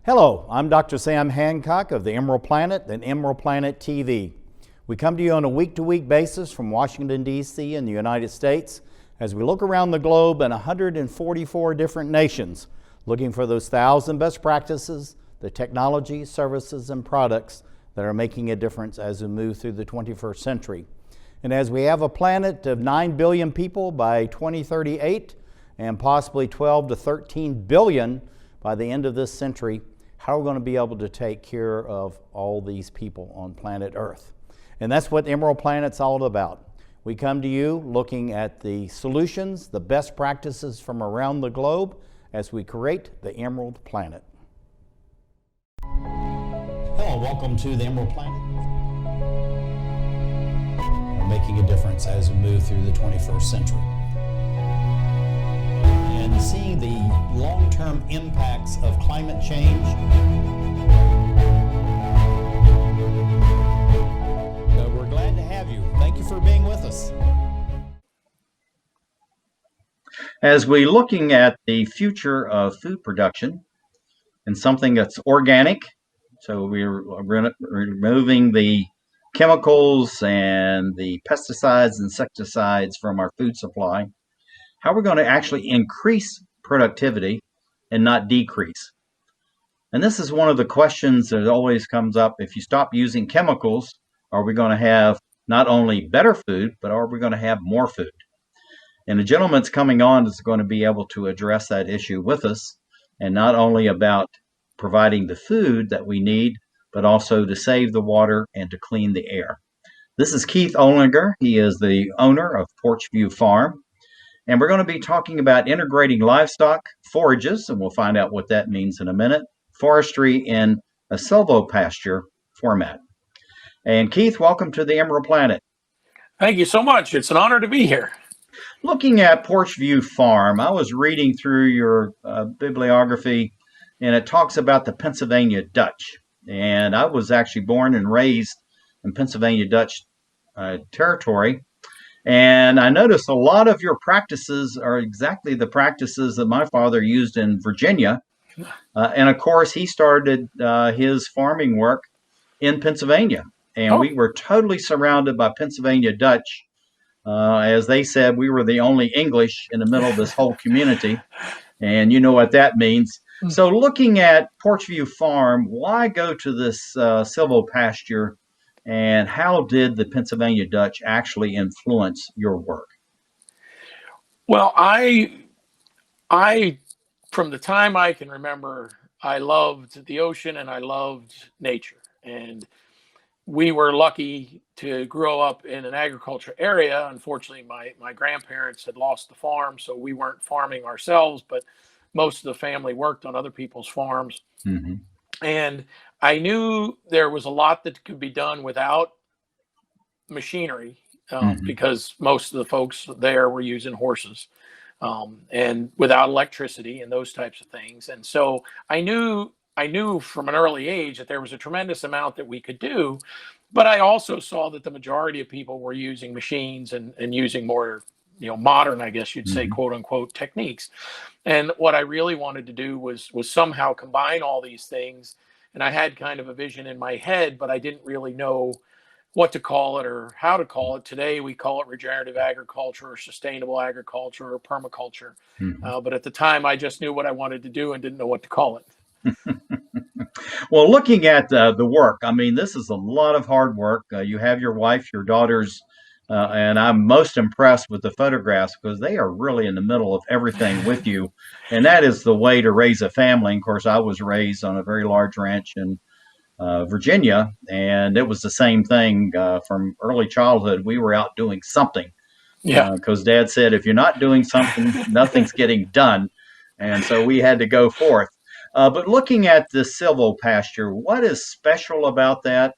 Hello, I'm Dr. Sam Hancock of the Emerald Planet and Emerald Planet TV. We come to you on a week-to-week basis from Washington, D.C. in the United States as we look around the globe in 144 different nations, looking for those 1,000 best practices, the technology, services, and products that are making a difference as we move through the 21st century. And as we have a planet of 9 billion people by 2038 and possibly 12 to 13 billion by the end of this century, how are we going to be able to take care of all these people on planet Earth? And that's what Emerald Planet's all about. We come to you looking at the solutions, the best practices from around the globe as we create the Emerald Planet. Hello, welcome to the Emerald Planet. We're making a difference as we move through the 21st century. And seeing the long-term impacts of climate change. We're glad to have you. Thank you for being with us. As we're looking at the future of food production and something that's organic, so we're removing the chemicals and the pesticides, insecticides from our food supply, how we're going to actually increase productivity and not decrease. And this is one of the questions that always comes up. If you stop using chemicals, are we going to have not only better food, but are we going to have more food? And the gentleman that's coming on is going to be able to address that issue with us, and not only about providing the food that we need, but also to save the water and to clean the air. This is Keith Ohlinger. He is the owner of Porch Farm. And we're going to be talking about integrating livestock, forages, and we'll find out what that means in a minute, forestry in a silvopasture format. And Keith, welcome to the Emerald Planet. Thank you so much. It's an honor to be here. Looking at Porch Farm, I was reading through your bibliography, and it talks about the Pennsylvania Dutch. And I was actually born and raised in Pennsylvania Dutch territory. And I noticed a lot of your practices are exactly the practices that my father used in Virginia. And of course, he started his farming work in Pennsylvania. And we were totally surrounded by Pennsylvania Dutch. As they said, we were the only English in the middle of this whole community. And you know what that means. So looking at Porch Farm, why go to this silvopasture? And how did the Pennsylvania Dutch actually influence your work? Well, I from the time I can remember, I loved the ocean and I loved nature. And we were lucky to grow up in an agriculture area. Unfortunately, my grandparents had lost the farm, so we weren't farming ourselves, but most of the family worked on other people's farms. Mm-hmm. And I knew there was a lot that could be done without machinery because most of the folks there were using horses and without electricity and those types of things. And so I knew from an early age that there was a tremendous amount that we could do, but I also saw that the majority of people were using machines and using more, modern, I guess you'd say, quote unquote, techniques. And what I really wanted to do was somehow combine all these things. And I had kind of a vision in my head, but I didn't really know what to call it or how to call it. Today, we call it regenerative agriculture or sustainable agriculture or permaculture. But at the time, I just knew what I wanted to do and didn't know what to call it. Well, looking at the work, I mean, this is a lot of hard work. You have your wife, your daughters, and I'm most impressed with the photographs because they are really in the middle of everything with you. And that is the way to raise a family. Of course, I was raised on a very large ranch in Virginia, and it was the same thing from early childhood. We were out doing something. Yeah. Because Dad said, if you're not doing something, nothing's getting done. And so we had to go forth. But looking at the silvopasture, what is special about that?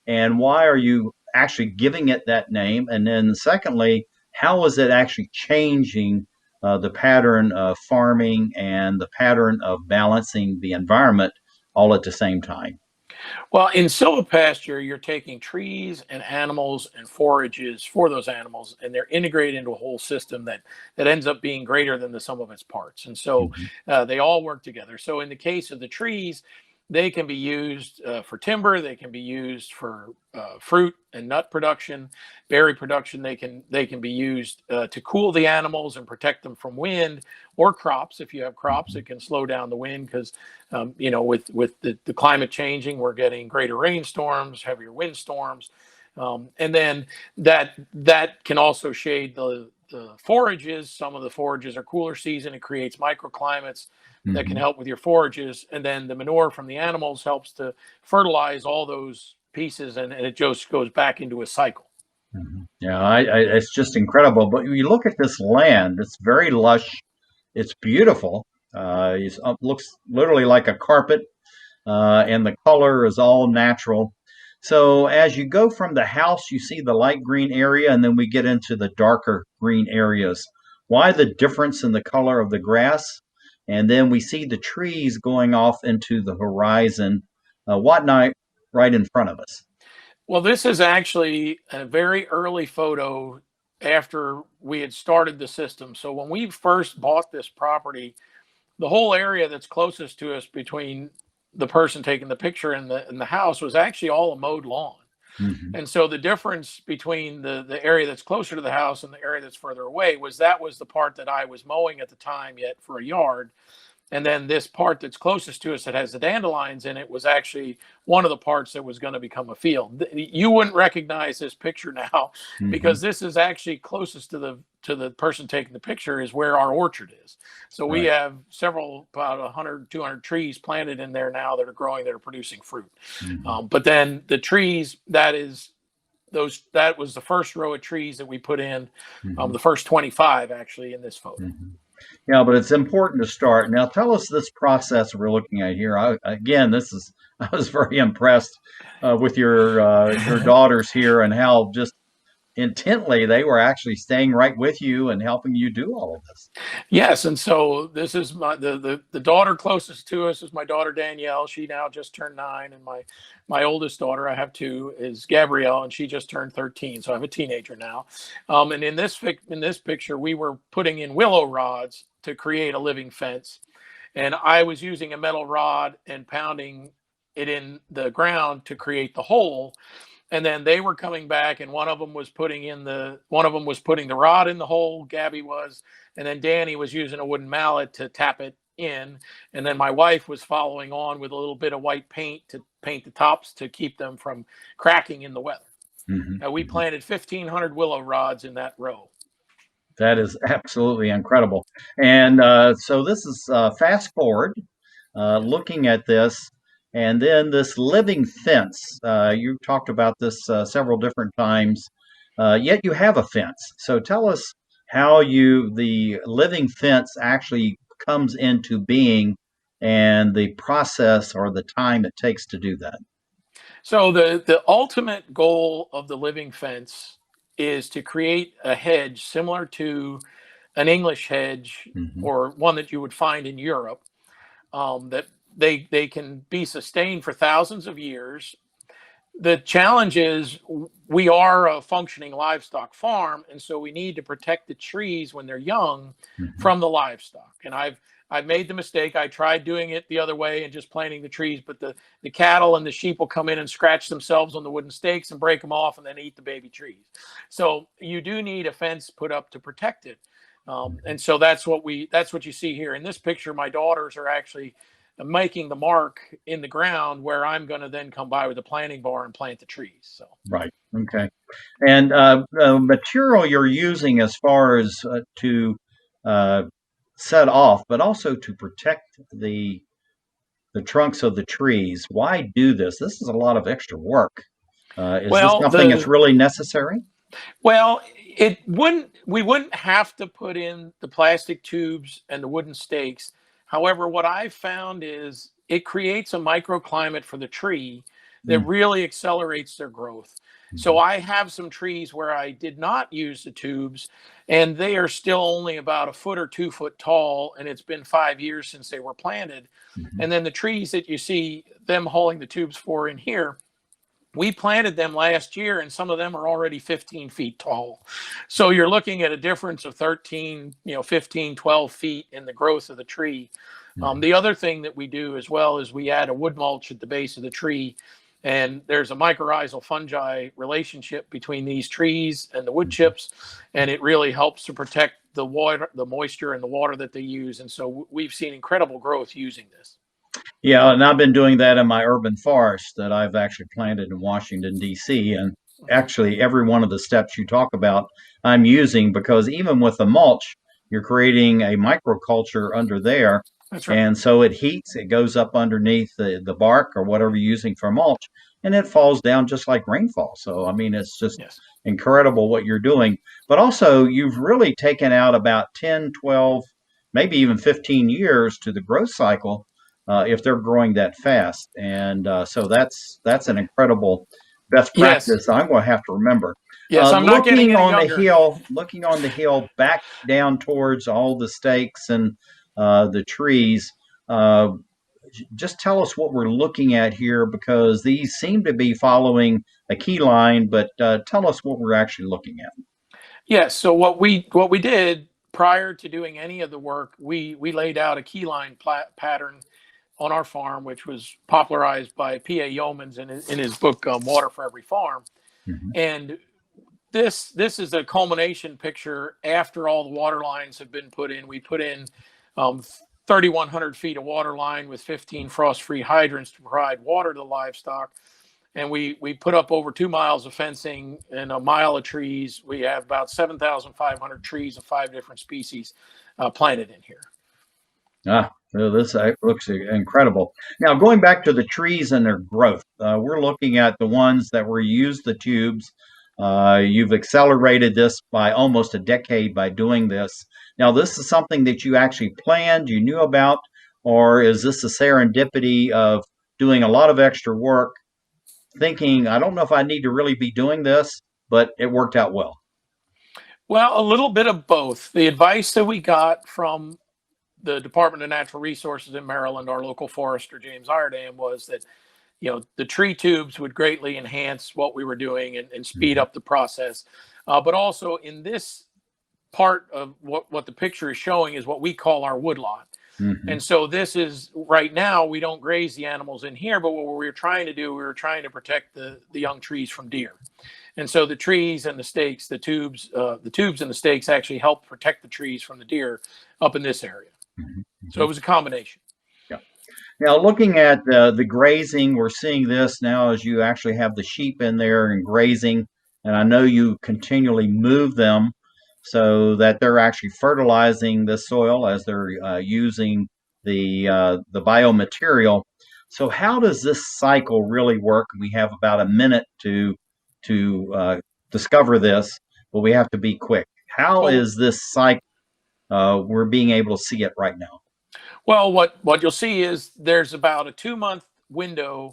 And why are you actually giving it that name? And then secondly, how is it actually changing the pattern of farming and the pattern of balancing the environment all at the same time? Well, in silvopasture, you're taking trees and animals and forages for those animals, and they're integrated into a whole system that ends up being greater than the sum of its parts. And so they all work together. So in the case of the trees, They can be used for timber. They can be used for fruit and nut production, berry production. They can be used to cool the animals and protect them from wind, or crops. If you have crops, it can slow down the wind because with the climate changing, we're getting greater rainstorms, heavier windstorms, and then that can also shade the forages. Some of the forages are cooler season. It creates microclimates that can help with your forages, and then the manure from the animals helps to fertilize all those pieces, and it just goes back into a cycle. Yeah, it's just incredible. But you look at this land; it's very lush. It's beautiful. It looks literally like a carpet, and the color is all natural. So as you go from the house, you see the light green area, and then we get into the darker green areas. Why the difference in the color of the grass? And then we see the trees going off into the horizon, whatnot, right in front of us. Well, this is actually a very early photo after we had started the system. So when we first bought this property, the whole area that's closest to us between the person taking the picture and the house was actually all a mowed lawn. Mm-hmm. And so the difference between the area that's closer to the house and the area that's further away was the part that I was mowing at the time yet for a yard. And then this part that's closest to us that has the dandelions in it was actually one of the parts that was going to become a field. You wouldn't recognize this picture now because this is actually closest to the person taking the picture is where our orchard is. So we have about 100, 200 trees planted in there now that are growing, that are producing fruit. But then the trees, that was the first row of trees that we put in, the first 25 actually in this photo. Yeah, but it's important to start. Now, tell us this process we're looking at here. I was very impressed with your daughters here and how just intently they were actually staying right with you and helping you do all of this. Yes, and so this is the daughter closest to us is my daughter Danielle. She now just turned 9, and my oldest daughter, I have 2, is Gabrielle, and she just turned 13. So I have a teenager now. And in this picture, we were putting in willow rods to create a living fence, and I was using a metal rod and pounding it in the ground to create the hole. And then they were coming back, and one of them was putting the rod in the hole, Gabby was, and then Danny was using a wooden mallet to tap it in. And then my wife was following on with a little bit of white paint to paint the tops to keep them from cracking in the weather. We planted 1,500 willow rods in that row. That is absolutely incredible. And so this is fast forward, looking at this. And then this living fence, you talked about this several different times, yet you have a fence. So tell us how the living fence actually comes into being and the process or the time it takes to do that. So the ultimate goal of the living fence is to create a hedge similar to an English hedge or one that you would find in Europe, that they can be sustained for thousands of years. The challenge is we are a functioning livestock farm, and so we need to protect the trees when they're young from the livestock. And I've made the mistake. I tried doing it the other way and just planting the trees, but the cattle and the sheep will come in and scratch themselves on the wooden stakes and break them off and then eat the baby trees. So you do need a fence put up to protect it. And so that's what you see here in this picture. My daughters are actually making the mark in the ground where I'm going to then come by with a planting bar and plant the trees. So right, okay. And material you're using as far as to set off, but also to protect the trunks of the trees. Why do this? This is a lot of extra work. Is this something that's really necessary? Well, we wouldn't have to put in the plastic tubes and the wooden stakes. However, what I've found is it creates a microclimate for the tree that really accelerates their growth. So I have some trees where I did not use the tubes, and they are still only about 1 foot or 2 foot tall, and it's been 5 years since they were planted. And then the trees that you see them hauling the tubes for in here, we planted them last year, and some of them are already 15 feet tall. So you're looking at a difference of 13, 15, 12 feet in the growth of the tree. The other thing that we do as well is we add a wood mulch at the base of the tree, and there's a mycorrhizal fungi relationship between these trees and the wood chips, and it really helps to protect the water, the moisture, and the water that they use. And so we've seen incredible growth using this. Yeah, and I've been doing that in my urban forest that I've actually planted in Washington, D.C. And actually, every one of the steps you talk about, I'm using, because even with the mulch, you're creating a microculture under there. That's right. And so it heats, it goes up underneath the bark or whatever you're using for mulch, and it falls down just like rainfall. So, I mean, it's just Yes. incredible what you're doing. But also, you've really taken out about 10, 12, maybe even 15 years to the growth cycle if they're growing that fast. And so that's an incredible best Yes. practice I'm going to have to remember. Yes, I'm not getting Looking any on the younger. hill, looking on the hill back down towards all the stakes and the trees. Just tell us what we're looking at here, because these seem to be following a key line, but tell us what we're actually looking at. Yes. So what we did prior to doing any of the work, we laid out a keyline pattern on our farm, which was popularized by P.A. Yeomans in his book Water for Every Farm. Mhm. And this is a culmination picture after all the water lines have been put in. We put in 3,100 feet of water line with 15 frost-free hydrants to provide water to the livestock. And we put up over 2 miles of fencing and a mile of trees. We have about 7,500 trees of 5 different species planted in here. This looks incredible. Now, going back to the trees and their growth, we're looking at the ones that were used, the tubes. You've accelerated this by almost a decade by doing this. Now, this is something that you actually planned, you knew about, or is this a serendipity of doing a lot of extra work, thinking, I don't know if I need to really be doing this, but it worked out well? Well, a little bit of both. The advice that we got from the Department of Natural Resources in Maryland, our local forester, James Iredam, was that, the tree tubes would greatly enhance what we were doing and speed up the process. But also in this part of what the picture is showing is what we call our woodlot. Mm-hmm. And so this is, right now, we don't graze the animals in here, but what we were trying to do, we were trying to protect the young trees from deer. And so the trees and the stakes, the tubes and the stakes actually help protect the trees from the deer up in this area. Mm-hmm. So it was a combination. Yeah. Now, looking at the grazing, we're seeing this now as you actually have the sheep in there and grazing, and I know you continually move them so that they're actually fertilizing the soil as they're using the biomaterial. So, how does this cycle really work? We have about a minute to discover this, but we have to be quick. How is this cycle? We're being able to see it right now. Well, what you'll see is there's about a 2-month window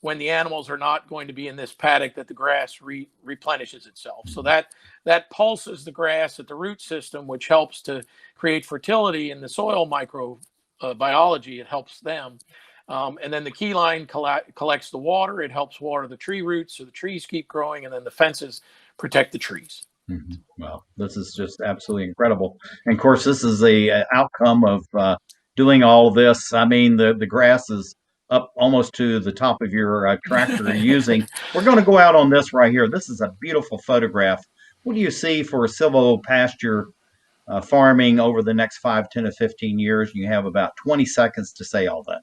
when the animals are not going to be in this paddock that the grass replenishes itself. So that pulses the grass at the root system, which helps to create fertility in the soil microbiology. It helps them. And then the key line collects the water. It helps water the tree roots so the trees keep growing, and then the fences protect the trees. Mm-hmm. Well, this is just absolutely incredible. And of course, this is the outcome of doing all of this. I mean, the grass is up almost to the top of your tractor you're using. We're going to go out on this right here. This is a beautiful photograph. What do you see for silvopasture farming over the next 5, 10, or 15 years? You have about 20 seconds to say all that.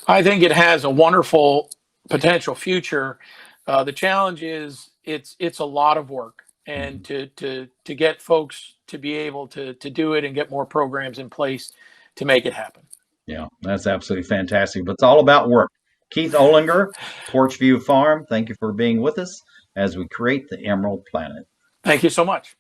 I think it has a wonderful potential future. The challenge is it's a lot of work, and to get folks to be able to do it and get more programs in place to make it happen. Yeah, that's absolutely fantastic. But it's all about work. Keith Ohlinger, Porch View Farm, thank you for being with us as we create the Emerald Planet. Thank you so much.